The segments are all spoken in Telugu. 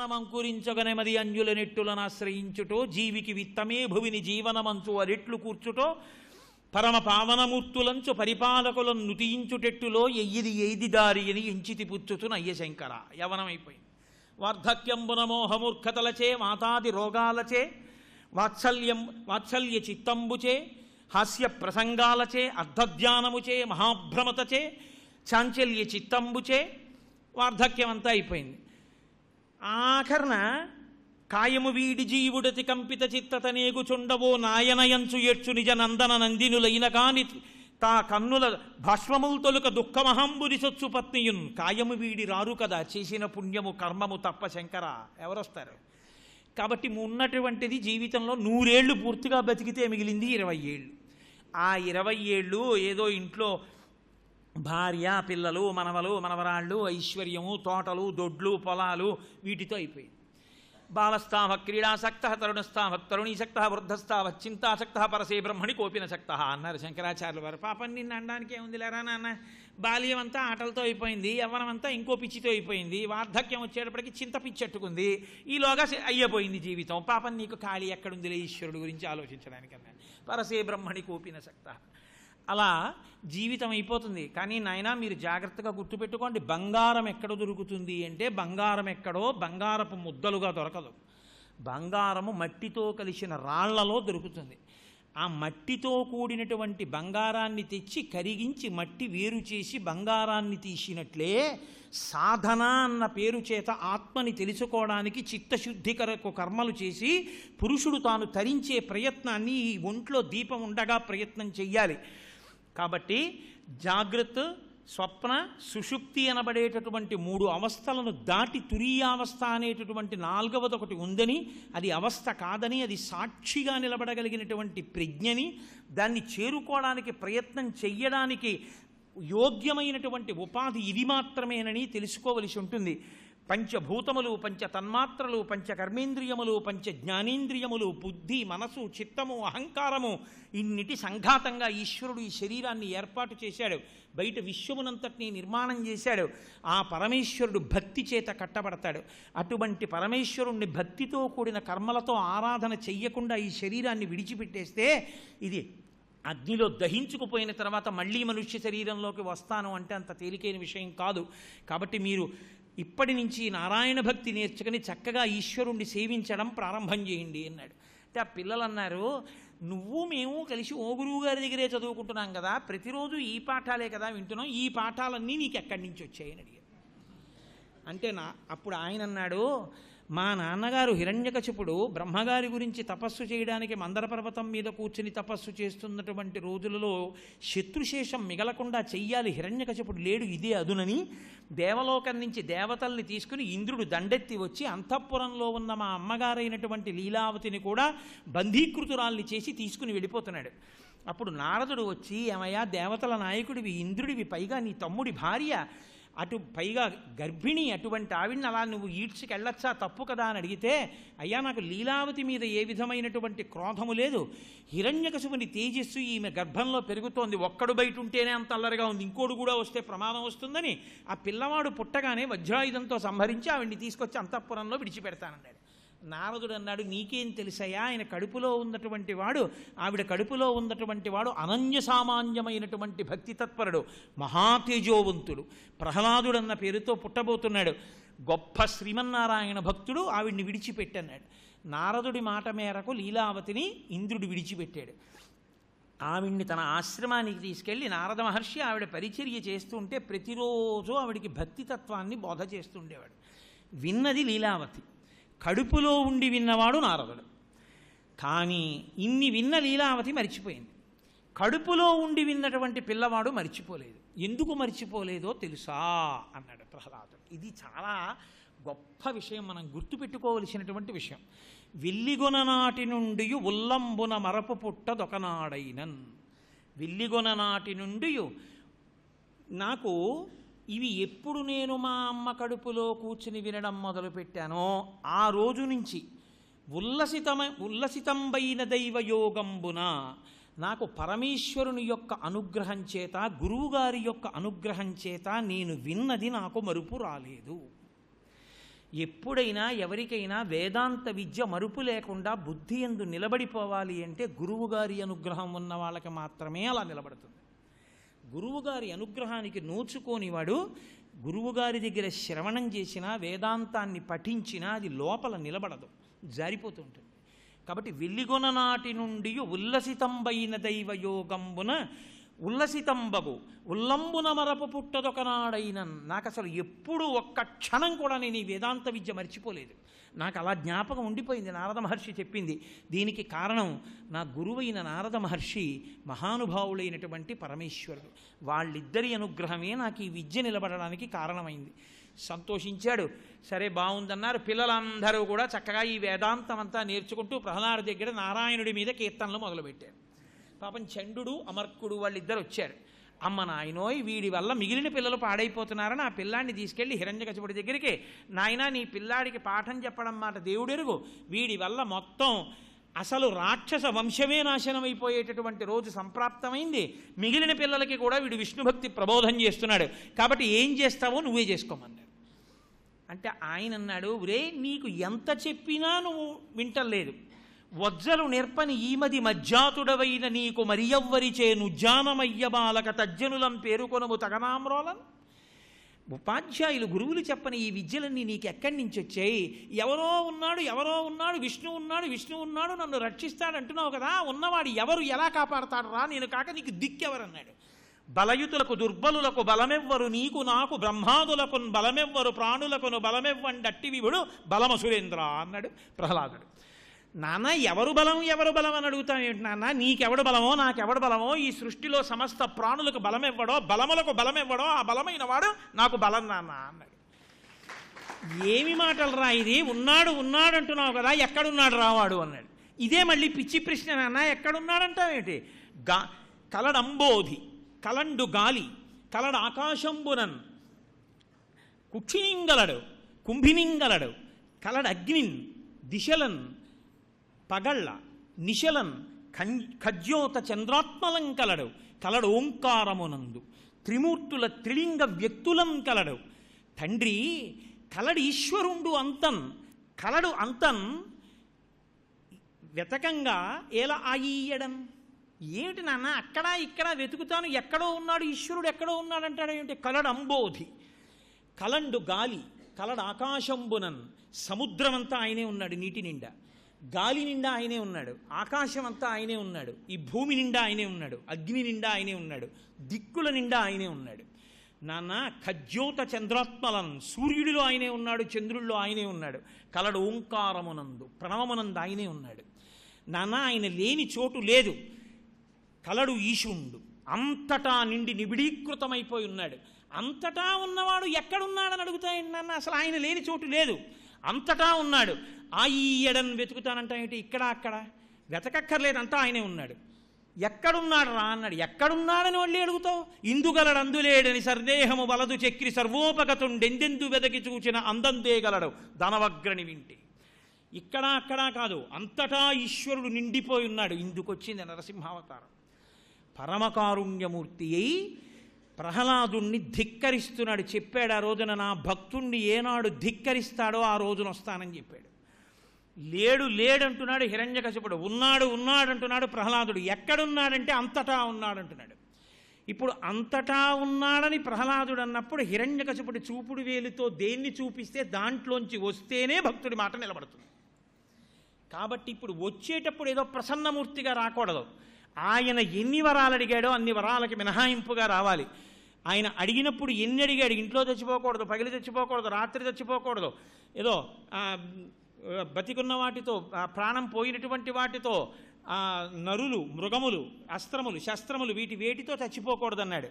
జ్ఞానమంకురించగనెమది అంజుల నెట్టులను ఆశ్రయించుటో జీవికి విత్తమే భువిని జీవనమంచు అరెట్లు కూర్చుటో పరమ పావనమూర్తులంచు పరిపాలకులను నుతియించుటెట్టులో ఎయిది దారి అని ఎంచితి పుచ్చుతు నయ్య శంకర. యవనమైపోయింది. వార్ధక్యంబున మోహమూర్ఖతలచే మాతాది రోగాలచే వాత్సల్య చిత్తంబుచే హాస్య ప్రసంగాలచే అర్ధధ్యానముచే మహాభ్రమతచే చాంచల్య చిత్తంబుచే వార్ధక్యం అంతా అయిపోయింది. ఆఖరణ కాయము వీడి జీవుడతి కంపిత చిత్తతనేగుచుండవో నాయనయంచు ఏడ్చు నిజ నందన నందినులైన కాని తా కన్నుల భాష్మములు తొలుక దుఃఖమహంబురి సొచ్చు పత్నియున్ కాయము వీడి రారు కదా చేసిన పుణ్యము కర్మము తప్ప శంకర ఎవరొస్తారు? కాబట్టి ఉన్నటువంటిది జీవితంలో 100 ఏళ్ళు పూర్తిగా బతికితే మిగిలింది 20 ఏళ్ళు. ఆ 20 ఏళ్ళు ఏదో ఇంట్లో భార్య పిల్లలు మనవలు మనవరాళ్ళు ఐశ్వర్యము తోటలు దొడ్లు పొలాలు వీటితో అయిపోయింది. బాలస్థావ క్రీడాసక్త తరుణస్థావ తరుణీసక్త వృద్ధస్థావ చింతాసక్త పరసే బ్రహ్మణి కోపినసక్త అన్నారు శంకరాచార్యుల వారు. పాపం నిన్ను అనడానికి ఏముంది లేరా నాన్న, బాల్యం అంతా ఆటలతో అయిపోయింది, యవ్వనం అంతా ఇంకో పిచ్చితో అయిపోయింది, వార్ధక్యం వచ్చేటప్పటికి చింత పిచ్చెట్టుకుంది, ఈలోగా అయ్యపోయింది జీవితం. పాపం నీకు ఖాళీ ఎక్కడుందిలే ఈశ్వరుడు గురించి ఆలోచించడానికన్నా పరసే బ్రహ్మణి కోపినసక్త. అలా జీవితం అయిపోతుంది. కానీ నాయన మీరు జాగ్రత్తగా గుర్తుపెట్టుకోండి, బంగారం ఎక్కడ దొరుకుతుంది అంటే బంగారం ఎక్కడో బంగారపు ముద్దలుగా దొరకదు. బంగారము మట్టితో కలిసిన రాళ్లలో దొరుకుతుంది. ఆ మట్టితో కూడినటువంటి బంగారాన్ని తెచ్చి కరిగించి మట్టి వేరు చేసి బంగారాన్ని తీసినట్లే సాధన అన్న పేరు చేత ఆత్మని తెలుసుకోవడానికి చిత్తశుద్ధి కొరకు కర్మలు చేసి పురుషుడు తాను తరించే ప్రయత్నాన్ని ఈ ఒంట్లో దీపం ఉండగా ప్రయత్నం చెయ్యాలి. కాబట్టి జాగ్రత్త స్వప్న సుషుప్తి అనబడేటటువంటి 3 అవస్థలను దాటి తురీయావస్థ అనేటటువంటి 4వది ఒకటి ఉందని, అది అవస్థ కాదని, అది సాక్షిగా నిలబడగలిగినటువంటి ప్రజ్ఞని, దాన్ని చేరుకోవడానికి ప్రయత్నం చెయ్యడానికి యోగ్యమైనటువంటి ఉపాధి ఇది మాత్రమేనని తెలుసుకోవలసి ఉంటుంది. పంచభూతములు పంచ తన్మాత్రలు పంచ కర్మేంద్రియములు పంచ జ్ఞానేంద్రియములు బుద్ధి మనసు చిత్తము అహంకారము ఇన్నిటి సంఘాతంగా ఈశ్వరుడు ఈ శరీరాన్ని ఏర్పాటు చేశాడు. బయట విశ్వమునంతటినీ నిర్మాణం చేశాడు. ఆ పరమేశ్వరుడు భక్తి చేత కట్టబడతాడు. అటువంటి పరమేశ్వరుణ్ణి భక్తితో కూడిన కర్మలతో ఆరాధన చెయ్యకుండా ఈ శరీరాన్ని విడిచిపెట్టేస్తే ఇది అగ్నిలో దహించుకుపోయిన తర్వాత మళ్ళీ మనుష్య శరీరంలోకి వస్తాను అంటే అంత తేలికైన విషయం కాదు. కాబట్టి మీరు ఇప్పటి నుంచి నారాయణ భక్తి నేర్చుకుని చక్కగా ఈశ్వరుణ్ణి సేవించడం ప్రారంభం చేయండి అన్నాడు. అంటే ఆ పిల్లలు అన్నారు, నువ్వు మేము కలిసి ఓ గురువు గారి దగ్గరే చదువుకుంటున్నాం కదా, ప్రతిరోజు ఈ పాఠాలే కదా వింటున్నాం, ఈ పాఠాలన్నీ నీకు ఎక్కడి నుంచి వచ్చాయని అడిగారు. అంటే అప్పుడు ఆయన అన్నాడు, మా నాన్నగారు హిరణ్యకశిపుడు బ్రహ్మగారి గురించి తపస్సు చేయడానికి మందర పర్వతం మీద కూర్చుని తపస్సు చేస్తున్నటువంటి రోజులలో శత్రుశేషం మిగలకుండా చెయ్యాలి, హిరణ్యకశిపుడు లేడు ఇదే అదునని దేవలోకం నుంచి దేవతల్ని తీసుకుని ఇంద్రుడు దండెత్తి వచ్చి అంతఃపురంలో ఉన్న మా అమ్మగారైనటువంటి లీలావతిని కూడా బంధీకృతురాల్ని చేసి తీసుకుని వెళ్ళిపోతున్నాడు. అప్పుడు నారదుడు వచ్చి, ఏమయ్యా దేవతల నాయకుడివి ఇంద్రుడివి, పైగా నీ తమ్ముడి భార్య, అటు పైగా గర్భిణి, అటువంటి ఆవిడ్ని అలా నువ్వు ఈడ్చుకెళ్ళొచ్చా, తప్పు కదా అని అడిగితే, అయ్యా నాకు లీలావతి మీద ఏ విధమైనటువంటి క్రోధము లేదు, హిరణ్యకశిపుని తేజస్సు ఈమె గర్భంలో పెరుగుతోంది, ఒక్కడు బయట ఉంటేనే అంత అల్లరిగా ఉంది, ఇంకోడు కూడా వస్తే ప్రమాదం వస్తుందని ఆ పిల్లవాడు పుట్టగానే వజ్రాయుధంతో సంహరించి ఆవిడ్ని తీసుకొచ్చి అంతఃపురంలో విడిచిపెడతానన్నాడు. నారదుడు అన్నాడు, నీకేం తెలుసయ్యా, ఆయన కడుపులో ఉన్నటువంటి వాడు, ఆవిడ కడుపులో ఉన్నటువంటి వాడు అనన్య సామాన్యమైనటువంటి భక్తి తత్పరుడు, మహాతేజోవంతుడు, ప్రహ్లాదుడు అన్న పేరుతో పుట్టబోతున్నాడు, గొప్ప శ్రీమన్నారాయణ భక్తుడు, ఆవిడ్ని విడిచిపెట్టన్నాడు. నారదుడి మాట మేరకు లీలావతిని ఇంద్రుడు విడిచిపెట్టాడు. ఆవిడ్ని తన ఆశ్రమానికి తీసుకెళ్ళి నారద మహర్షి ఆవిడ పరిచర్య చేస్తూ ఉంటే ప్రతిరోజు ఆవిడికి భక్తి తత్వాన్ని బోధ చేస్తుండేవాడు. విన్నది లీలావతి, కడుపులో ఉండి విన్నవాడు నారదుడు. కానీ ఇన్ని విన్న లీలావతి మరిచిపోయింది, కడుపులో ఉండి విన్నటువంటి పిల్లవాడు మరిచిపోలేదు. ఎందుకు మరిచిపోలేదో తెలుసా అన్నాడు ప్రహ్లాదుడు. ఇది చాలా గొప్ప విషయం, మనం గుర్తుపెట్టుకోవలసినటువంటి విషయం. వెల్లిగొన నాటి నుండి ఉల్లంబున మరపు పుట్టదొకనాడైనన్. వెల్లిగొన నాటి నుండి నాకు ఇవి ఎప్పుడు నేను మా అమ్మ కడుపులో కూర్చుని వినడం మొదలుపెట్టానో ఆ రోజు నుంచి ఉల్లసితంబైన దైవయోగంబున నాకు పరమేశ్వరుని యొక్క అనుగ్రహం చేత, గురువుగారి యొక్క అనుగ్రహం చేత నేను విన్నది నాకు మరుపు రాలేదు. ఎప్పుడైనా ఎవరికైనా వేదాంత విద్య మరుపు లేకుండా బుద్ధి యందు నిలబడిపోవాలి అంటే గురువుగారి అనుగ్రహం ఉన్న వాళ్ళకి మాత్రమే అలా నిలబడుతుంది. గురువుగారి అనుగ్రహానికి నోచుకోనివాడు గురువుగారి దగ్గర శ్రవణం చేసినా వేదాంతాన్ని పఠించినా అది లోపల నిలబడదు, జారిపోతూ ఉంటుంది. కాబట్టి వెల్లిగొన నాటి నుండి ఉల్లసితంబైన దైవయోగంబున ఉల్లసితంబగు ఉల్లంబున మరపు పుట్టదొకనాడైన. నాకు అసలు ఎప్పుడు ఒక్క క్షణం కూడా నేను ఈ వేదాంత విద్య మర్చిపోలేదు. నాకు అలా జ్ఞాపకం ఉండిపోయింది. నారద మహర్షి చెప్పింది. దీనికి కారణం నా గురువైన నారద మహర్షి, మహానుభావులైనటువంటి పరమేశ్వరుడు. వాళ్ళిద్దరి అనుగ్రహమే నాకు ఈ విద్య నిలబడడానికి కారణమైంది. సంతోషించాడు. సరే బాగుందన్నారు. పిల్లలందరూ కూడా చక్కగా ఈ వేదాంతం అంతా నేర్చుకుంటూ ప్రహ్లాద దగ్గర నారాయణుడి మీద కీర్తనలు మొదలుపెట్టారు. పాపం చండు అమర్కుడు వాళ్ళిద్దరు వచ్చారు. అమ్మ నాయనోయ్, వీడి వల్ల మిగిలిన పిల్లలు పాడైపోతున్నారని ఆ పిల్లాన్ని తీసుకెళ్ళి హిరణ్యకశిపుడి దగ్గరికి, నాయనా నీ పిల్లాడికి పాఠం చెప్పడం మాట దేవుడెరుగు, వీడి వల్ల మొత్తం అసలు రాక్షస వంశమే నాశనం అయిపోయేటటువంటి రోజు సంప్రాప్తమైంది. మిగిలిన పిల్లలకి కూడా వీడు విష్ణుభక్తి ప్రబోధం చేస్తున్నాడు, కాబట్టి ఏం చేస్తావో నువ్వే చేసుకోమన్నాడు. అంటే ఆయన అన్నాడు, ఒరే నీకు ఎంత చెప్పినా నువ్వు వింటలేదు. వజ్జలు నేర్పని ఈమది మజ్జాతుడవైన నీకు మరియవ్వరిచే నుజ్జానమయ్య బాలక తజ్జనులం పేరుకొనము తగనామ్రోలం. ఉపాధ్యాయులు గురువులు చెప్పని ఈ విద్యలన్నీ నీకు ఎక్కడి నుంచి వచ్చాయి? ఎవరో ఉన్నాడు, విష్ణువు ఉన్నాడు నన్ను రక్షిస్తాడు అంటున్నావు కదా, ఉన్నవాడు ఎవరు ఎలా కాపాడతాడు రా, నేను కాక నీకు దిక్కెవరన్నాడు. బలయుతులకు దుర్బలులకు బలమెవ్వరు, నీకు నాకు బ్రహ్మాదులకు బలమెవ్వరు, ప్రాణులకును బలమెవ్వండట్టి విభుడు బలమసురేంద్ర అన్నాడు ప్రహ్లాదుడు. నాన్న ఎవరు బలం అని అడుగుతాం ఏమిటి నాన్న, నీకెవడు బలమో నాకెవడు బలమో, ఈ సృష్టిలో సమస్త ప్రాణులకు బలమెవ్వడో బలములకు బలమెవ్వడో ఆ బలమైన వాడు నాకు బలం నాన్న అన్నాడు. ఏమి మాటలు రా ఇది, ఉన్నాడు అంటున్నావు కదా, ఎక్కడున్నాడు రావాడు అన్నాడు. ఇదే మళ్ళీ పిచ్చి ప్రశ్న నాన్న, ఎక్కడున్నాడంటావేంటి? కలడంబోధి, కలండు గాలి, కలడు ఆకాశంబునన్, కుక్షినింగలడు కుంభినింగలడు, కలడు అగ్నిన్ దిశలన్ పగళ్ళ నిశలన్ ఖజ్యోత చంద్రాత్మలం కలడు, కలడు ఓంకారమునందు త్రిమూర్తుల త్రిలింగ వ్యక్తులం కలడు. తండ్రి కలడు ఈశ్వరుండు అంతన్, కలడు అంతన్ వెతకంగా ఏలా ఆయియడం. ఏమిటి నాన్న అక్కడ ఇక్కడ వెతుకుతాను, ఎక్కడో ఉన్నాడు ఈశ్వరుడు ఎక్కడో ఉన్నాడు అంటాడు ఏమిటి? కలడు అంబోధి, కలండు గాలి, కలడు ఆకాశంబునన్. సముద్రం అంతా ఆయనే ఉన్నాడు, నీటి నిండా. గాలి నిండా ఆయనే ఉన్నాడు, ఆకాశం అంతా ఆయనే ఉన్నాడు, ఈ భూమి నిండా ఆయనే ఉన్నాడు, అగ్ని నిండా ఆయనే ఉన్నాడు, దిక్కుల నిండా ఆయనే ఉన్నాడు. నాన్న ఖజ్యోత చంద్రాత్మలం, సూర్యుడిలో ఆయనే ఉన్నాడు, చంద్రుల్లో ఆయనే ఉన్నాడు. కలడు ఓంకారమునందు ప్రణవమునందు ఆయనే ఉన్నాడు. నాన్న ఆయన లేని చోటు లేదు. కలడు ఈశుండు, అంతటా నిండి నిబిడీకృతమైపోయి ఉన్నాడు. అంతటా ఉన్నవాడు ఎక్కడున్నాడని అడుగుతాయండి నాన్న, అసలు ఆయన లేని చోటు లేదు, అంతటా ఉన్నాడు. ఆ ఈయడని వెతుకుతానంటా ఏంటి? ఇక్కడ అక్కడ వెతకక్కర్లేదు, అంతా ఆయనే ఉన్నాడు. ఎక్కడున్నాడు రా అన్నాడు. ఎక్కడున్నాడని మళ్ళీ అడుగుతావు? ఇందుగలడు అందులేడని సందేహము వలదు చక్రి సర్వోపగతుండెందెందు వెదకి చూచిన అందందేగలడు ధనవగ్రని వింటి. ఇక్కడ అక్కడ కాదు, అంతటా ఈశ్వరుడు నిండిపోయి ఉన్నాడు. ఇందుకొచ్చింది నరసింహావతారం. పరమకారుణ్యమూర్తి అయి ప్రహ్లాదుణ్ణి ధిక్కరిస్తున్నాడు. చెప్పాడు ఆ రోజున, నా భక్తుణ్ణి ఏనాడు ధిక్కరిస్తాడో ఆ రోజున వస్తానని చెప్పాడు. లేడంటున్నాడు హిరణ్యకశిపుడు, ఉన్నాడంటున్నాడు ప్రహ్లాదుడు. ఎక్కడున్నాడంటే అంతటా ఉన్నాడంటున్నాడు. ఇప్పుడు అంతటా ఉన్నాడని ప్రహ్లాదుడు అన్నప్పుడు హిరణ్యకశిపుడి చూపుడు వేలుతో దేన్ని చూపిస్తే దాంట్లోంచి వస్తేనే భక్తుడి మాట నిలబడుతుంది. కాబట్టి ఇప్పుడు వచ్చేటప్పుడు ఏదో ప్రసన్నమూర్తిగా రాకూడదు. ఆయన ఎన్ని వరాలు అడిగాడో అన్ని వరాలకి మినహాయింపుగా రావాలి. ఆయన అడిగినప్పుడు ఎన్ని అడిగాడు, ఇంట్లో చచ్చిపోకూడదు, పగిలి చచ్చిపోకూడదు, రాత్రి చచ్చిపోకూడదు, ఏదో బతికున్న వాటితో, ప్రాణం పోయినటువంటి వాటితో, నరులు, మృగములు, అస్త్రములు, శస్త్రములు, వేటితో చచ్చిపోకూడదన్నాడు.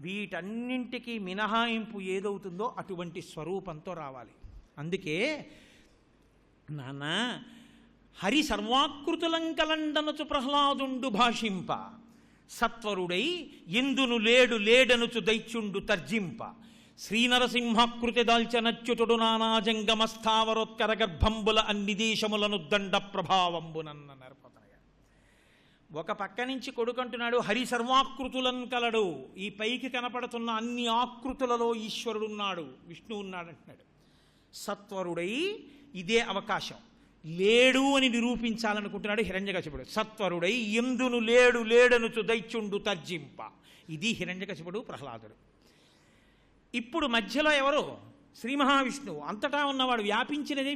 వీటన్నింటికీ మినహాయింపు ఏదవుతుందో అటువంటి స్వరూపంతో రావాలి. అందుకే నాన్న హరి సర్వాకృతులంకలండనుచు ప్రహ్లాదుండు భాషింప, సత్వరుడై ఎందును లేడనుచు దైత్యుండు తర్జింప, శ్రీనరసింహాకృతి దాల్చనచ్యుతుడు నానాజంగమస్థావరోత్కర గర్భంబుల అన్ని దేశములను దండ ప్రభావంబునన్నారు పోతనయ్య. ఒక పక్క నుంచి కొడుకంటున్నాడు హరి సర్వాకృతులను కలడు, ఈ పైకి కనపడుతున్న అన్ని ఆకృతులలో ఈశ్వరుడున్నాడు, విష్ణువు ఉన్నాడు అంటున్నాడు. సత్వరుడై ఇదే అవకాశం. లేడు అని నిరూపించాలనుకుంటున్నాడు హిరణ్యకశిపుడు. సత్వరుడై ఎందును లేడు లేడనుచు దైత్యుండు తర్జింప. ఇది హిరణ్యకశిపుడు ప్రహ్లాదుడు. ఇప్పుడు మధ్యలో ఎవరు? శ్రీ మహావిష్ణువు. అంతటా ఉన్నవాడు, వ్యాపించినదే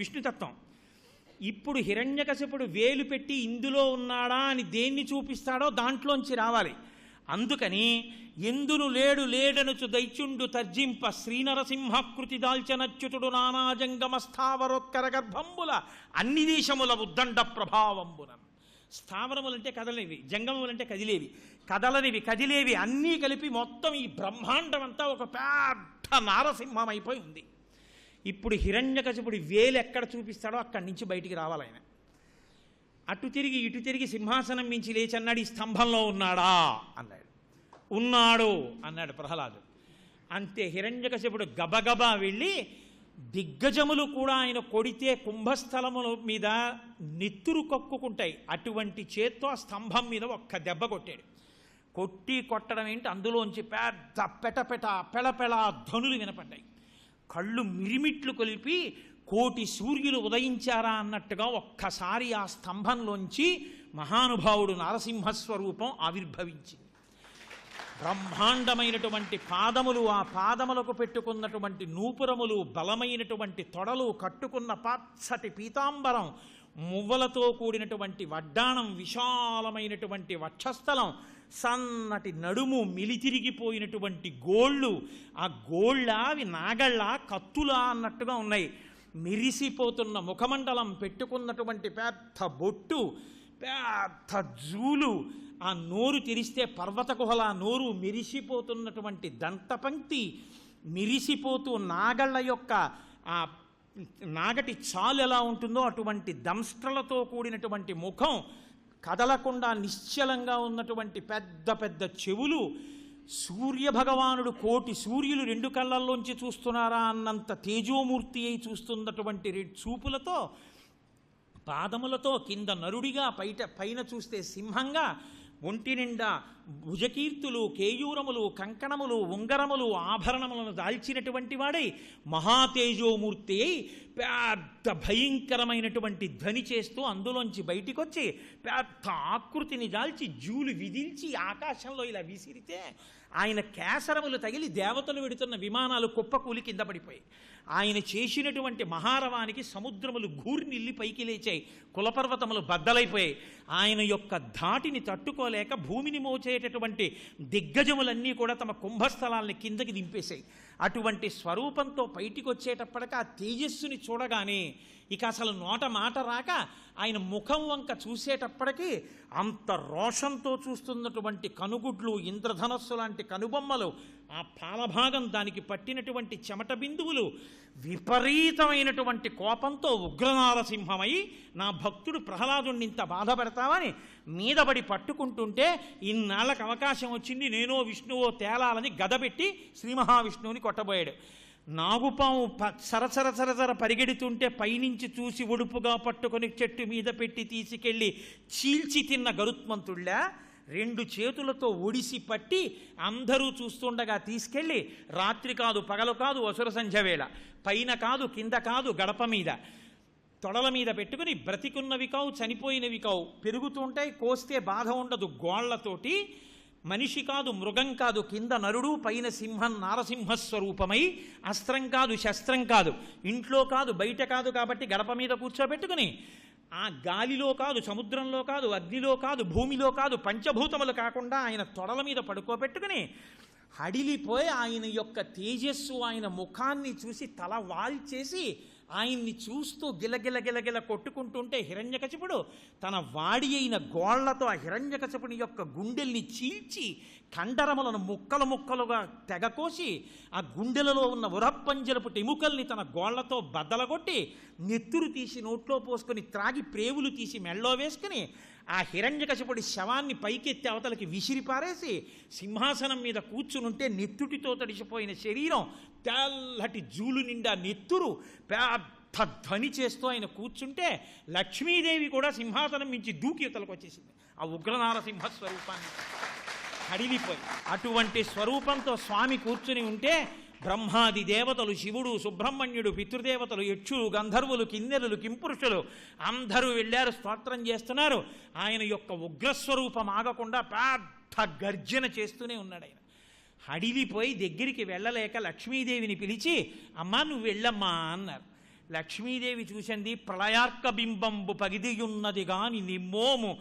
విష్ణుతత్వం. ఇప్పుడు హిరణ్యకశిపుడు వేలు పెట్టి ఇందులో ఉన్నాడా అని దేన్ని చూపిస్తాడో దాంట్లోంచి రావాలి. అందుకని ఎందును లేడు లేడనుచు దైత్యుండు తర్జింప శ్రీనరసింహకృతి దాల్చనచ్యుతుడు నానాజంగమస్థావరోత్కర గర్భంబుల అన్ని దేశముల ఉద్దండ ప్రభావంబున. స్థావరములంటే కదలనివి, జంగములంటే కదిలేవి, కదలనివి కదిలేవి అన్నీ కలిపి మొత్తం ఈ బ్రహ్మాండం అంతా ఒక పెద్ద నారసింహం అయిపోయి ఉంది. ఇప్పుడు హిరణ్యకశిపుడి వేలు ఎక్కడ చూపిస్తాడో అక్కడి నుంచి బయటికి రావాలయన. అటు తిరిగి ఇటు తిరిగి సింహాసనం మించి లేచి అన్నాడు, ఈ స్తంభంలో ఉన్నాడా అన్నాడు. ఉన్నాడు అన్నాడు ప్రహ్లాదు. అంతే. హిరణ్యకశిపుడు గబగబా వెళ్ళి దిగ్గజములు కూడా ఆయన కొడితే కుంభస్థలముల మీద నెత్తురు కక్కుకుంటాయి, అటువంటి చేత్తో ఆ స్తంభం మీద ఒక్క దెబ్బ కొట్టాడు. కొట్టడం ఏంటి, అందులోంచి పెద్ద పెటపెట పెళపెళ ధ్వనులు వినపడ్డాయి. కళ్ళు మిరిమిట్లు కొలిపి కోటి సూర్యులు ఉదయించారా అన్నట్టుగా ఒక్కసారి ఆ స్తంభంలోంచి మహానుభావుడు నరసింహస్వరూపం ఆవిర్భవించింది. బ్రహ్మాండమైనటువంటి పాదములు, ఆ పాదములకు పెట్టుకున్నటువంటి నూపురములు, బలమైనటువంటి తొడలు, కట్టుకున్న పచ్చటి పీతాంబరం, మువ్వలతో కూడినటువంటి వడ్డాణం, విశాలమైనటువంటి వక్షస్థలం, సన్నటి నడుము, మిలితిరిగిపోయినటువంటి గోళ్ళు, ఆ గోళ్ళ అవి నాగళ్ళ కత్తులా అన్నట్టుగా ఉన్నాయి. మెరిసిపోతున్న ముఖమండలం, పెట్టుకున్నటువంటి పెద్ద బొట్టు, పెద్ద జూలు, ఆ నోరు తెరిస్తే పర్వత గుహల నోరు, మెరిసిపోతున్నటువంటి దంతపంక్తి, మెరిసిపోతూ నాగళ్ళ యొక్క ఆ నాగటి చాలు ఎలా ఉంటుందో అటువంటి దంష్ట్రలతో కూడినటువంటి ముఖం, కదలకుండా నిశ్చలంగా ఉన్నటువంటి పెద్ద పెద్ద చెవులు, సూర్యభగవానుడు కోటి సూర్యులు రెండు కళ్ళల్లోంచి చూస్తున్నారా అన్నంత తేజోమూర్తి అయి చూస్తున్నటువంటి చూపులతో, పాదములతో కింద నరుడిగా పైన చూస్తే సింహంగా, ఒంటి నిండా భుజకీర్తులు, కేయూరములు, కంకణములు, ఉంగరములు, ఆభరణములను దాల్చినటువంటి వాడై మహాతేజోమూర్తి అయి పెద్ద భయంకరమైనటువంటి ధ్వని చేస్తూ అందులోంచి బయటికొచ్చి పెద్ద ఆకృతిని దాల్చి జూలు విదిల్చి ఆకాశంలో ఇలా విసిరితే ఆయన కేసరములు తగిలి దేవతలు వెడుతున్న విమానాలు కుప్పకూలి కింద పడిపోయి, ఆయన చేసినటువంటి మహారవానికి సముద్రములు గూర్నిల్లి పైకి లేచాయి, కులపర్వతములు బద్దలైపోయాయి. ఆయన యొక్క ధాటిని తట్టుకోలేక భూమిని మోచేటటువంటి దిగ్గజములన్నీ కూడా తమ కుంభస్థలాల్ని కిందకి దింపేశాయి. అటువంటి స్వరూపంతో బయటికి వచ్చేటప్పటికి ఆ తేజస్సుని చూడగానే ఇక అసలు నోట మాట రాక ఆయన ముఖం వంక చూసేటప్పటికీ అంత రోషంతో చూస్తున్నటువంటి కనుగుడ్లు, ఇంద్రధనస్సు లాంటి కనుబొమ్మలు, ఆ పాలభాగం, దానికి పట్టినటువంటి చెమట బిందువులు, విపరీతమైనటువంటి కోపంతో ఉగ్రనారసింహమై నా భక్తుడు ప్రహ్లాదుని ఇంత బాధపడతావని మీదబడి పట్టుకుంటుంటే ఇన్నాళ్ళకు అవకాశం వచ్చింది, నేనో విష్ణువో తేలాలని గదపెట్టి శ్రీ మహావిష్ణువుని కొట్టబోయాడు. నాగుపాము సరసర సరసర పరిగెడుతుంటే పైనుంచి చూసి ఒడుపుగా పట్టుకొని చెట్టు మీద పెట్టి తీసుకెళ్ళి చీల్చి తిన్న గరుత్మంతుళ్ళ రెండు చేతులతో ఒడిసి పట్టి అందరూ చూస్తుండగా తీసుకెళ్ళి రాత్రి కాదు పగలు కాదు అసుర సంధ్య వేళ, పైన కాదు కింద కాదు గడప మీద తొడల మీద పెట్టుకుని బ్రతికున్నవి కావు చనిపోయినవి కావు పెరుగుతుంటాయి, కోస్తే బాధ ఉండదు గోళ్లతోటి, మనిషి కాదు మృగం కాదు కింద నరుడు పైన సింహం నారసింహస్వరూపమై, అస్త్రం కాదు శస్త్రం కాదు, ఇంట్లో కాదు బయట కాదు కాబట్టి గడప మీద కూర్చోబెట్టుకుని, ఆ గాలిలో కాదు సముద్రంలో కాదు అగ్నిలో కాదు భూమిలో కాదు పంచభూతములు కాకుండా ఆయన తొడల మీద పడుకోబెట్టుకుని హడిలిపోయి ఆయన యొక్క తేజస్సు, ఆయన ముఖాన్ని చూసి తల వాల్చేసి ఆయన్ని చూస్తూ గిలగిల కొట్టుకుంటుంటే హిరణ్యకశిపుడు తన వాడి అయిన గోళ్లతో ఆ హిరణ్యకశిపుని యొక్క గుండెల్ని చీల్చి కండరములను ముక్కలు ముక్కలుగా తెగకోసి ఆ గుండెలలో ఉన్న ఉరప్పంజలపు ఎముకల్ని తన గోళ్లతో బద్దలగొట్టి నెత్తురు తీసి నోట్లో పోసుకొని త్రాగి ప్రేవులు తీసి మెళ్ళో వేసుకుని ఆ హిరణ్యకశిపుడి శవాన్ని పైకెత్తి అవతలకి విసిరిపారేసి సింహాసనం మీద కూర్చునుంటే నెత్తుటితో తడిసిపోయిన శరీరం, తెల్లటి జూలు నిండా నెత్తురు, పెద్ద ధ్వని చేస్తూ ఆయన కూర్చుంటే లక్ష్మీదేవి కూడా సింహాసనం మించి దూకి అవతలకు వచ్చేసింది ఆ ఉగ్రనారసింహ స్వరూపాన్ని హడిలిపోయి. అటువంటి స్వరూపంతో స్వామి కూర్చుని ఉంటే బ్రహ్మాది దేవతలు, శివుడు, సుబ్రహ్మణ్యుడు, పితృదేవతలు, యక్షులు, గంధర్వులు, కిన్నెరులు, కింపురుషులు అందరూ వెళ్ళారు, స్తోత్రం చేస్తున్నారు. ఆయన యొక్క ఉగ్రస్వరూపం ఆగకుండా పెద్ద గర్జన చేస్తూనే ఉన్నాడు. ఆయన హడిలిపోయి దగ్గరికి వెళ్ళలేక లక్ష్మీదేవిని పిలిచి, అమ్మా నువ్వు వెళ్ళమ్మా అన్నారు. లక్ష్మీదేవి చూసింది, ప్రళయార్క బింబంబు పగిదియున్నది గాని నిమ్మోము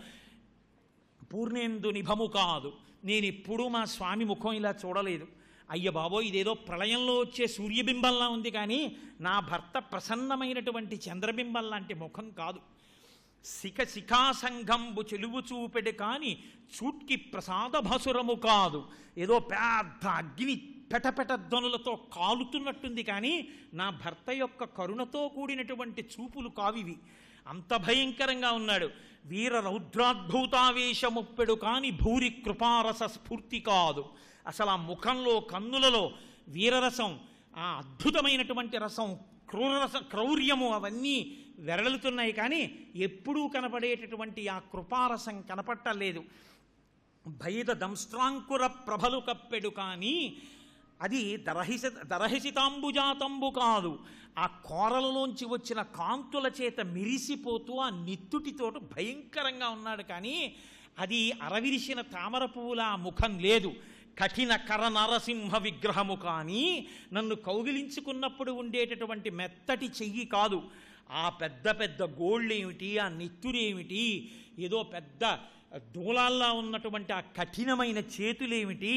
పూర్ణేందు నిభము కాదు. నేను ఎప్పుడూ మా స్వామి ముఖం ఇలా చూడలేదు. అయ్య బాబోయ్, ఇదేదో ప్రళయంలో వచ్చే సూర్యబింబంలా ఉంది, కానీ నా భర్త ప్రసన్నమైనటువంటి చంద్రబింబం లాంటి ముఖం కాదు. శిఖాసంఘంబు చెలువు చూపెడు కాని చూట్కి ప్రసాద భసురము కాదు. ఏదో పెద్ద అగ్ని పెటపెట ధ్వనులతో కాలుతున్నట్టుంది, కానీ నా భర్త యొక్క కరుణతో కూడినటువంటి చూపులు కావివి. అంత భయంకరంగా ఉన్నాడు. వీర రౌద్రాద్భుతావేశముప్పెడు కాని భూరి కృపారస స్ఫూర్తి కాదు. అసలు ఆ ముఖంలో, కన్నులలో వీరరసం, ఆ అద్భుతమైనటువంటి రసం, క్రౌర్యము అవన్నీ వెరలుతున్నాయి, కానీ ఎప్పుడూ కనపడేటటువంటి ఆ కృపారసం కనపట్టలేదు. భయద దంస్ట్రాంకుర ప్రభలు కప్పెడు కానీ అది దరహిసితాంబుజాతంబు కాదు. ఆ కోరలలోంచి వచ్చిన కాంతుల చేత మిరిసిపోతూ ఆ నిత్తుటితోటి భయంకరంగా ఉన్నాడు, కానీ అది అరవిరిసిన తామర పువ్వుల ముఖం లేదు. కఠిన కర నరసింహ విగ్రహము కానీ నన్ను కౌగిలించుకున్నప్పుడు ఉండేటటువంటి మెత్తటి చెయ్యి కాదు. ఆ పెద్ద పెద్ద గోళ్ళేమిటి, ఆ నిత్తురేమిటి, ఏదో పెద్ద దూలాల్లా ఉన్నటువంటి ఆ కఠినమైన చేతులేమిటి,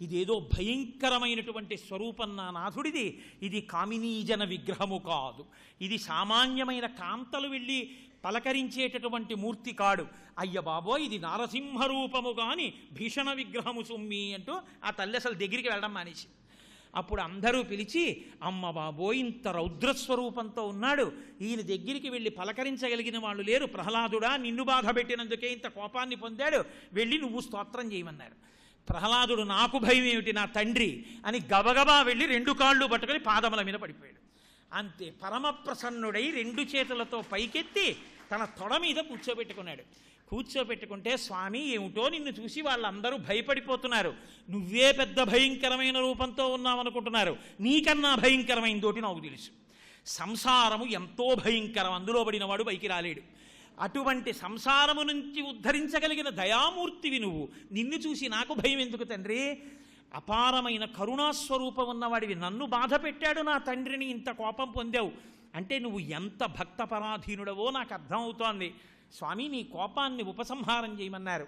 ఇదేదో భయంకరమైనటువంటి స్వరూపం నా నాథుడిది. ఇది కామినీజన విగ్రహము కాదు. ఇది సామాన్యమైన కాంతలు వెళ్ళి పలకరించేటటువంటి మూర్తి కాడు. అయ్య బాబో, ఇది నారసింహ రూపము కానీ భీషణ విగ్రహము సుమ్మి అంటూ ఆ తల్లి అసలు దగ్గరికి వెళ్ళడం మానేసి. అప్పుడు అందరూ పిలిచి, అమ్మ బాబోయ్, ఇంత రౌద్రస్వరూపంతో ఉన్నాడు, ఈయన దగ్గరికి వెళ్ళి పలకరించగలిగిన వాళ్ళు లేరు. ప్రహ్లాదుడా, నిన్ను బాధ పెట్టినందుకే ఇంత కోపాన్ని పొందాడు, వెళ్ళి నువ్వు స్తోత్రం చేయమన్నారు. ప్రహ్లాదుడు, నాకు భయం ఏమిటి, నా తండ్రి అని గబగబా వెళ్ళి 2 కాళ్ళు పట్టుకొని పాదముల మీద పడిపోయాడు. అంతే, పరమప్రసన్నుడై 2 చేతులతో పైకెత్తి తన తొడ మీద కూర్చోబెట్టుకున్నాడు. కూర్చోబెట్టుకుంటే, స్వామి ఏమిటో నిన్ను చూసి వాళ్ళందరూ భయపడిపోతున్నారు, నువ్వే పెద్ద భయంకరమైన రూపంతో ఉన్నావనుకుంటున్నారు, నీకన్నా భయంకరమైనదోటి నాకు తెలుసు. సంసారము ఎంతో భయంకరం, అందులో పడినవాడు పైకి రాలేడు. అటువంటి సంసారము నుంచి ఉద్ధరించగలిగిన దయామూర్తివి నువ్వు, నిన్ను చూసి నాకు భయం ఎందుకు తండ్రి? అపారమైన కరుణాస్వరూపం ఉన్నవాడివి, నన్ను బాధ పెట్టాడు నా తండ్రిని, ఇంత కోపం పొందావు అంటే నువ్వు ఎంత భక్తపరాధీనుడవో నాకు అర్థమవుతోంది. స్వామి, నీ కోపాన్ని ఉపసంహారం చేయమన్నారు.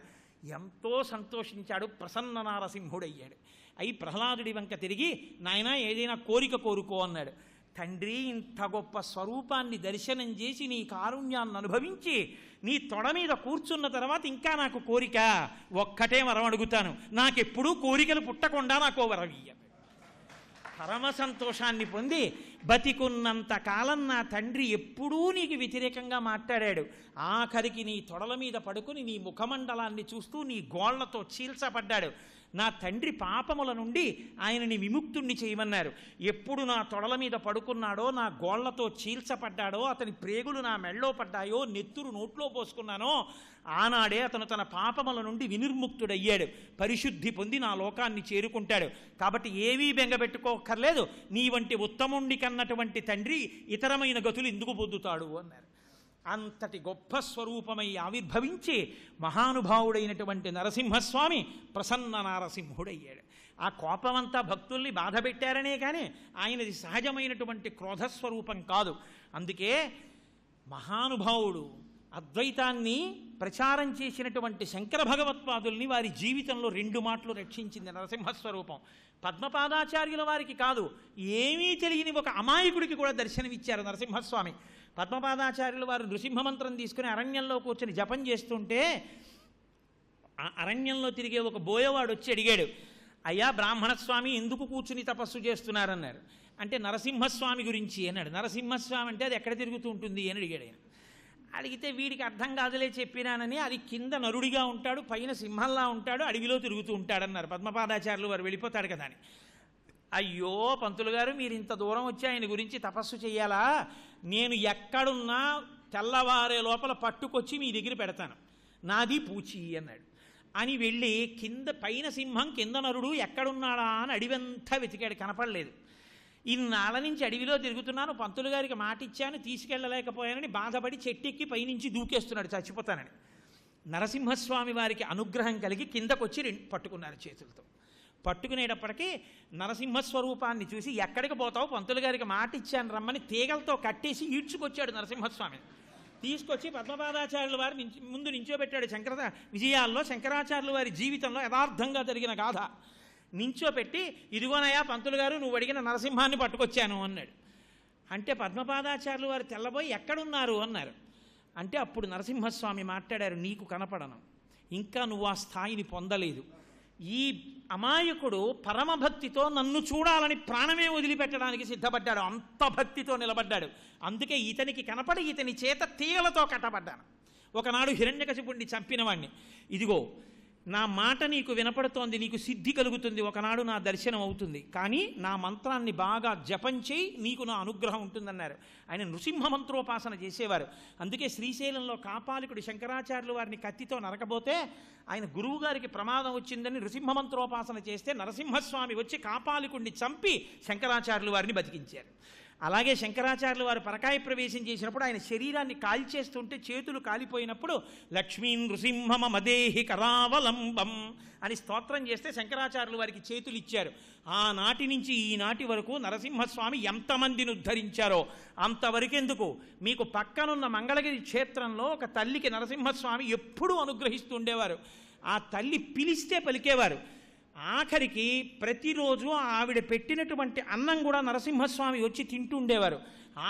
ఎంతో సంతోషించాడు, ప్రసన్న నారసింహుడయ్యాడు. అయి ప్రహ్లాదుడి వంక తిరిగి, నాయనా ఏదైనా కోరిక కోరుకో అన్నాడు. తండ్రి, ఇంత గొప్ప స్వరూపాన్ని దర్శనం చేసి నీ కారుణ్యాన్ని అనుభవించి నీ తొడ మీద కూర్చున్న తర్వాత ఇంకా నాకు కోరిక, ఒక్కటే వరం అడుగుతాను, నాకెప్పుడూ కోరికలు పుట్టకుండా నాకో వరం ఇయ్య. పరమ సంతోషాన్ని పొంది, బతికున్నంత కాలం నా తండ్రి ఎప్పుడూ నీకు వ్యతిరేకంగా మాట్లాడాడు, ఆఖరికి నీ తొడల మీద పడుకుని నీ ముఖమండలాన్ని చూస్తూ నీ గోళ్లతో చీల్చపడ్డాడు. నా తండ్రి పాపముల నుండి ఆయనని విముక్తుణ్ణి చేయమన్నారు. ఎప్పుడు నా తొడల మీద పడుకున్నాడో, నా గోళ్లతో చీల్చపడ్డాడో, అతని ప్రేగులు నా మెళ్ళో పడ్డాయో, నెత్తురు నోట్లో పోసుకున్నానో, ఆనాడే అతను తన పాపముల నుండి వినిర్ముక్తుడయ్యాడు, పరిశుద్ధి పొంది నా లోకాన్ని చేరుకుంటాడు. కాబట్టి ఏమీ బెంగబెట్టుకోకర్లేదు, నీ వంటి ఉత్తముండి కన్నటువంటి తండ్రి ఇతరమైన గతులు ఎందుకు పొందుతాడు అన్నారు. అంతటి గొప్ప స్వరూపమై ఆవిర్భవించి మహానుభావుడైనటువంటి నరసింహస్వామి ప్రసన్న నారసింహుడయ్యాడు. ఆ కోపమంతా భక్తుల్ని బాధ పెట్టారనే కానీ ఆయనది సహజమైనటువంటి క్రోధస్వరూపం కాదు. అందుకే మహానుభావుడు అద్వైతాన్ని ప్రచారం చేసినటువంటి శంకర భగవత్పాదుల్ని వారి జీవితంలో 2 మాటలు రక్షించింది నరసింహస్వరూపం. పద్మపాదాచార్యుల వారికి కాదు, ఏమీ తెలియని ఒక అమాయకుడికి కూడా దర్శనమిచ్చారు నరసింహస్వామి. పద్మపాదాచార్యుల వారు నృసింహమంత్రం తీసుకుని అరణ్యంలో కూర్చొని జపం చేస్తుంటే ఆ అరణ్యంలో తిరిగే ఒక బోయవాడు వచ్చి అడిగాడు, అయ్యా బ్రాహ్మణస్వామి ఎందుకు కూర్చుని తపస్సు చేస్తున్నారన్నారు. అంటే నరసింహస్వామి గురించి అన్నాడు. నరసింహస్వామి అంటే అది ఎక్కడ తిరుగుతూ ఉంటుంది అని అడిగాడు ఆయన. అడిగితే వీడికి అర్థం కాదులే చెప్పినానని, అది కింద నరుడిగా ఉంటాడు, పైన సింహంలా ఉంటాడు, అడవిలో తిరుగుతూ ఉంటాడన్నారు. పద్మపాదాచార్యులు వారు వెళ్ళిపోతాడు కదా అని. అయ్యో పంతులు గారు, మీరు ఇంత దూరం వచ్చి ఆయన గురించి తపస్సు చేయాలా? నేను ఎక్కడున్నా తెల్లవారే లోపల పట్టుకొచ్చి మీ దగ్గర పెడతాను, నాది పూచి అన్నాడు. అని వెళ్ళి కింద పైన సింహం కింద నరుడు ఎక్కడున్నాడా అని అడివంతా వెతికాడు, కనపడలేదు. ఇన్నాళ్ళ నుంచి అడవిలో తిరుగుతున్నాను, పంతులు గారికి మాట ఇచ్చాను, తీసుకెళ్ళలేకపోయానని బాధపడి చెట్టెక్కి పైనుంచి దూకేస్తున్నాడు చచ్చిపోతానని. నరసింహస్వామి వారికి అనుగ్రహం కలిగి కిందకొచ్చి పట్టుకున్నారు చేతులతో. పట్టుకునేటప్పటికీ నరసింహస్వరూపాన్ని చూసి ఎక్కడికి పోతావు, పంతులు గారికి మాట ఇచ్చాను రమ్మని తీగలతో కట్టేసి ఈడ్చుకొచ్చాడు నరసింహస్వామిని. తీసుకొచ్చి పద్మపాదాచార్యుల వారి ముందు నించోబెట్టాడు. విజయాల్లో శంకరాచార్యుల వారి జీవితంలో యథార్థంగా జరిగిన గాథ నించోపెట్టి, ఇదిగోనయా పంతులు గారు నువ్వు అడిగిన నరసింహాన్ని పట్టుకొచ్చాను అన్నాడు. అంటే పద్మపాదాచార్యుల వారు తెల్లబోయి ఎక్కడున్నారు అన్నారు. అంటే అప్పుడు నరసింహస్వామి మాట్లాడారు, నీకు కనపడను, ఇంకా నువ్వు ఆ స్థాయిని పొందలేదు. ఈ అమాయకుడు పరమభక్తితో నన్ను చూడాలని ప్రాణమే వదిలిపెట్టడానికి సిద్ధపడ్డాడు, అంత భక్తితో నిలబడ్డాడు. అందుకే ఇతనికి కనపడి ఇతని చేత తీగలతో కట్టబడ్డాను. ఒకనాడు హిరణ్యకశిపుణ్ణి చంపినవాణ్ణి, ఇదిగో నా మాట నీకు వినపడుతోంది, నీకు సిద్ధి కలుగుతుంది, ఒకనాడు నా దర్శనం అవుతుంది, కానీ నా మంత్రాన్ని బాగా జపం చేయి, నీకు నా అనుగ్రహం ఉంటుందన్నారు. ఆయన నృసింహ మంత్రోపాసన చేసేవారు. అందుకే శ్రీశైలంలో కాపాలికుడు శంకరాచార్యుల వారిని కత్తితో నరకబోతే ఆయన గురువు గారికి ప్రమాదం వచ్చిందని నృసింహ మంత్రోపాసన చేస్తే నరసింహస్వామి వచ్చి కాపాలికుడిని చంపి శంకరాచార్యుల వారిని బతికించారు. అలాగే శంకరాచార్యుల వారు పరకాయ ప్రవేశం చేసినప్పుడు ఆయన శరీరాన్ని కాల్చేస్తుంటే చేతులు కాలిపోయినప్పుడు లక్ష్మీ నృసింహమ మదేహి కరావలంబం అని స్తోత్రం చేస్తే శంకరాచార్యుల వారికి చేతులు ఇచ్చారు. ఆనాటి నుంచి ఈనాటి వరకు నరసింహస్వామి ఎంతమందిని ఉద్ధరించారో అంతవరకెందుకు, మీకు పక్కనున్న మంగళగిరి క్షేత్రంలో ఒక తల్లికి నరసింహస్వామి ఎప్పుడూ అనుగ్రహిస్తూ ఉండేవారు. ఆ తల్లి పిలిస్తే పలికేవారు. ఆఖరికి ప్రతిరోజు ఆవిడ పెట్టినటువంటి అన్నం కూడా నరసింహస్వామి వచ్చి తింటూ ఉండేవారు.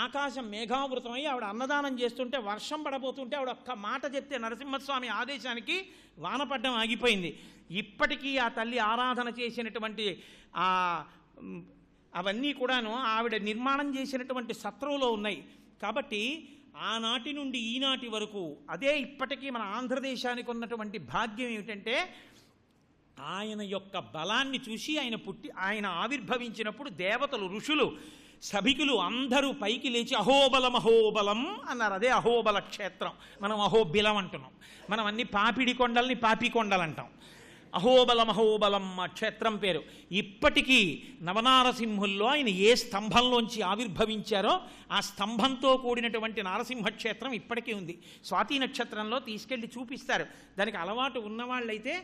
ఆకాశం మేఘావృతమై ఆవిడ అన్నదానం చేస్తుంటే వర్షం పడబోతుంటే ఆవిడ ఒక్క మాట చెప్తే నరసింహస్వామి ఆదేశానికి వానపడ్డం ఆగిపోయింది. ఇప్పటికీ ఆ తల్లి ఆరాధన చేసినటువంటి అవన్నీ కూడాను ఆవిడ నిర్మాణం చేసినటువంటి సత్రంలో ఉన్నాయి. కాబట్టి ఆనాటి నుండి ఈనాటి వరకు అదే ఇప్పటికీ మన ఆంధ్రదేశానికి ఉన్నటువంటి భాగ్యం ఏమిటంటే, ఆయన యొక్క బలాన్ని చూసి ఆయన ఆవిర్భవించినప్పుడు దేవతలు, ఋషులు, సభికులు అందరూ పైకి లేచి అహోబలం అహోబలం అన్నారు. అదే అహోబల క్షేత్రం. మనం అహోబిలం అంటున్నాం. మనం అన్ని పాపిడి కొండల్ని పాపి కొండలు అంటాం. అహోబలం అహోబలం ఆ క్షేత్రం పేరు. ఇప్పటికీ నవనారసింహుల్లో ఆయన ఏ స్తంభంలోంచి ఆవిర్భవించారో ఆ స్తంభంతో కూడినటువంటి నారసింహ క్షేత్రం ఇప్పటికీ ఉంది. స్వాతి నక్షత్రంలో తీసుకెళ్ళి చూపిస్తారు. దానికి అలవాటు ఉన్నవాళ్ళైతే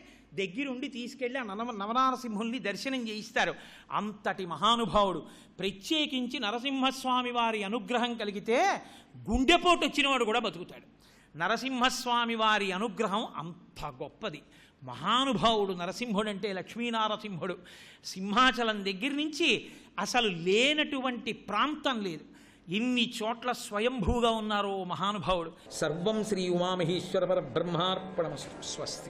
దగ్గరుండి తీసుకెళ్ళి ఆ నవనారసింహుల్ని దర్శనం చేయిస్తారు. అంతటి మహానుభావుడు. ప్రత్యేకించి నరసింహస్వామి వారి అనుగ్రహం కలిగితే గుండెపోటు వచ్చినవాడు కూడా బతుకుతాడు. నరసింహస్వామి వారి అనుగ్రహం అంత గొప్పది. మహానుభావుడు నరసింహుడు అంటే లక్ష్మీనారసింహుడు. సింహాచలం దగ్గర నుంచి అసలు లేనటువంటి ప్రాంతం లేదు. ఇన్ని చోట్ల స్వయంభూగా ఉన్నారో మహానుభావుడు. సర్వం శ్రీ ఉమామహేశ్వర పరబ్రహ్మార్పణమస్తు. స్వస్తి.